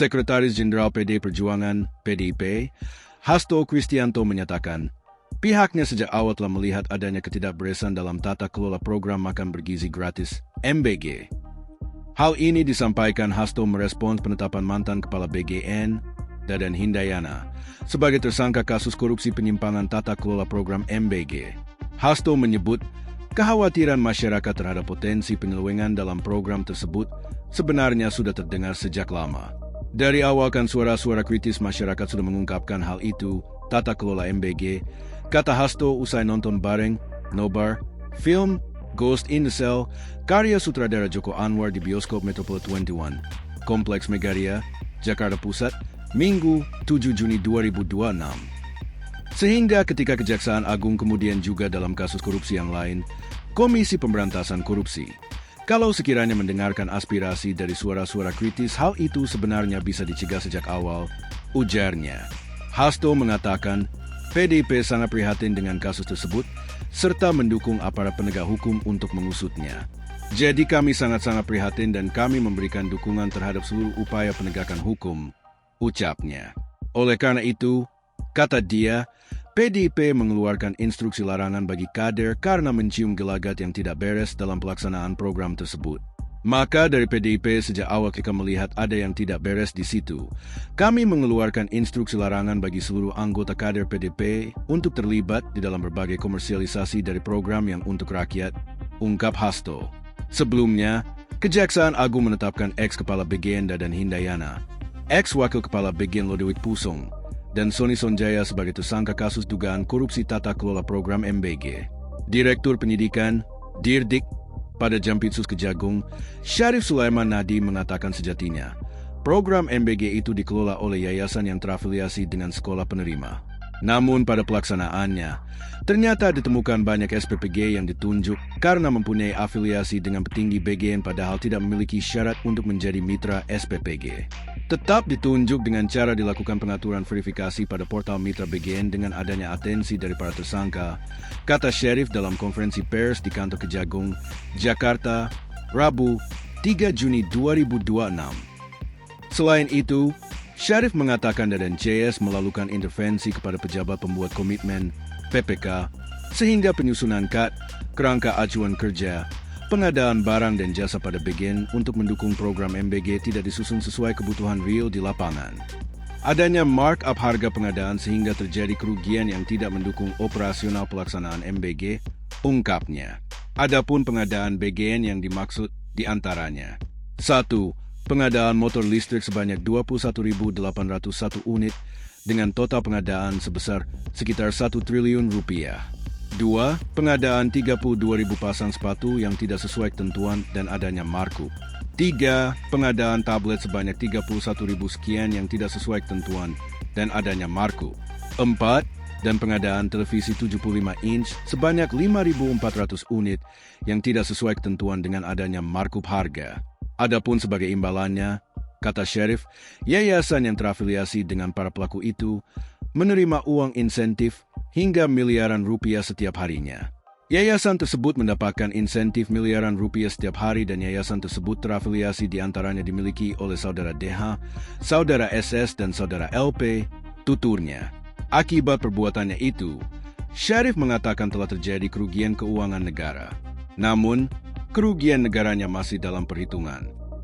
Sekretaris Jenderal PD Perjuangan (PDIP), Hasto Kristianto menyatakan, pihaknya sejak awal telah melihat adanya ketidakberesan dalam tata kelola program makan bergizi gratis (MBG). Hal ini disampaikan Hasto merespons penetapan mantan Kepala BGN, Dadan Hindayana, sebagai tersangka kasus korupsi penyimpangan tata kelola program MBG. Hasto menyebut, kekhawatiran masyarakat terhadap potensi penyelewengan dalam program tersebut sebenarnya sudah terdengar sejak lama. Dari awal kan suara-suara kritis masyarakat sudah mengungkapkan hal itu, tata kelola MBG, kata Hasto usai nonton bareng, nobar, film Ghost in the Cell, karya sutradara Joko Anwar di bioskop Metropole 21, Kompleks Megaria, Jakarta Pusat, Minggu 7 Juni 2026. Sehingga ketika Kejaksaan Agung kemudian juga dalam kasus korupsi yang lain, Komisi Pemberantasan Korupsi, kalau sekiranya mendengarkan aspirasi dari suara-suara kritis, hal itu sebenarnya bisa dicegah sejak awal, ujarnya. Hasto mengatakan, PDIP sangat prihatin dengan kasus tersebut, serta mendukung aparat penegak hukum untuk mengusutnya. Jadi kami sangat-sangat prihatin dan kami memberikan dukungan terhadap seluruh upaya penegakan hukum, ucapnya. Oleh karena itu, kata dia, PDIP mengeluarkan instruksi larangan bagi kader karena mencium gelagat yang tidak beres dalam pelaksanaan program tersebut. Maka dari PDIP sejak awal kita melihat ada yang tidak beres di situ. Kami mengeluarkan instruksi larangan bagi seluruh anggota kader PDIP untuk terlibat di dalam berbagai komersialisasi dari program yang untuk rakyat, ungkap Hasto. Sebelumnya, Kejaksaan Agung menetapkan ex-Kepala BGN Dadan Hindayana, ex-Wakil Kepala BGN Lodewijk Pusong, dan Sony Sonjaya sebagai tersangka kasus dugaan korupsi tata kelola program MBG. Direktur Penyidikan, Dirdik, pada Jampitsus Kejagung, Syarif Sulaiman Nadi mengatakan sejatinya, program MBG itu dikelola oleh yayasan yang terafiliasi dengan sekolah penerima. Namun pada pelaksanaannya, ternyata ditemukan banyak SPPG yang ditunjuk karena mempunyai afiliasi dengan petinggi BGN padahal tidak memiliki syarat untuk menjadi mitra SPPG. Tetap ditunjuk dengan cara dilakukan pengaturan verifikasi pada portal mitra BGN dengan adanya atensi dari para tersangka, kata Syarif dalam konferensi pers di kantor Kejagung, Jakarta, Rabu, 3 Juni 2026. Selain itu, Syarif mengatakan Dadan CS melakukan intervensi kepada pejabat pembuat komitmen, PPK, sehingga penyusunan kerangka acuan kerja, pengadaan barang dan jasa pada BGN untuk mendukung program MBG tidak disusun sesuai kebutuhan real di lapangan. Adanya markup harga pengadaan sehingga terjadi kerugian yang tidak mendukung operasional pelaksanaan MBG, ungkapnya. Adapun pengadaan BGN yang dimaksud diantaranya. 1. Pengadaan motor listrik sebanyak 21.801 unit dengan total pengadaan sebesar sekitar 1 triliun rupiah. 2. Pengadaan 32.000 pasang sepatu yang tidak sesuai ketentuan dan adanya markup. 3. Pengadaan tablet sebanyak 31.000 sekian yang tidak sesuai ketentuan dan adanya markup. 4. Dan pengadaan televisi 75 inch sebanyak 5.400 unit yang tidak sesuai ketentuan dengan adanya markup harga. Adapun sebagai imbalannya, kata Syarif, yayasan yang terafiliasi dengan para pelaku itu menerima uang insentif hingga miliaran rupiah setiap harinya. Yayasan tersebut mendapatkan insentif miliaran rupiah setiap hari dan yayasan tersebut terafiliasi diantaranya dimiliki oleh saudara DH, saudara SS dan saudara LP, tuturnya. Akibat perbuatannya itu, Syarif mengatakan telah terjadi kerugian keuangan negara. Namun, kerugian negaranya masih dalam perhitungan.